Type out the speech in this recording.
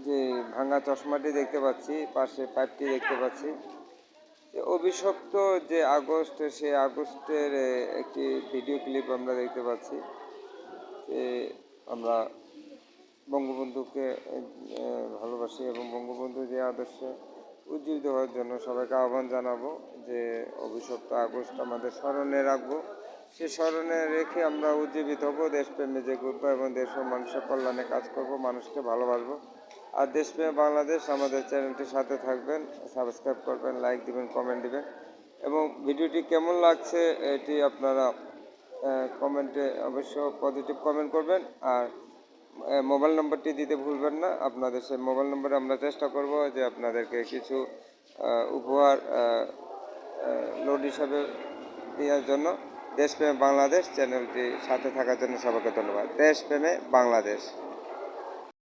যে ভাঙা চশমাটি দেখতে পাচ্ছি, পাশে পাইপটি দেখতে পাচ্ছি, অভিশপ্ত যে আগস্ট, সেই আগস্টের একটি ভিডিও ক্লিপ আমরা দেখতে পাচ্ছি। আমরা বঙ্গবন্ধুকে ভালোবাসি এবং বঙ্গবন্ধু যে আদর্শে উজ্জীবিত হওয়ার জন্য সবাইকে আহ্বান জানাবো যে অভিশপ্ত আগস্ট আমাদের স্মরণে রাখবো। সে স্মরণে রেখে আমরা উজ্জীবিত হবো, দেশপ্রেমে জেগে উঠবো এবং দেশ ও মানুষের কল্যাণে কাজ করব, মানুষকে ভালোবাসবো। আর দেশপ্রেমে বাংলাদেশ আমাদের চ্যানেলটির সাথে থাকবেন, সাবস্ক্রাইব করবেন, লাইক দিবেন, কমেন্ট দিবেন এবং ভিডিওটি কেমন লাগছে এটি আপনারা কমেন্টে অবশ্য পজিটিভ কমেন্ট করবেন। আর মোবাইল নম্বরটি দিতে ভুলবেন না। আপনাদের সেই মোবাইল নম্বরে আমরা চেষ্টা করব যে আপনাদেরকে কিছু উপহার লোড হিসাবে দেওয়ার জন্য। দেশপ্রেমে বাংলাদেশ চ্যানেলটি সাথে থাকার জন্য সবাইকে ধন্যবাদ। দেশপ্রেমে বাংলাদেশ।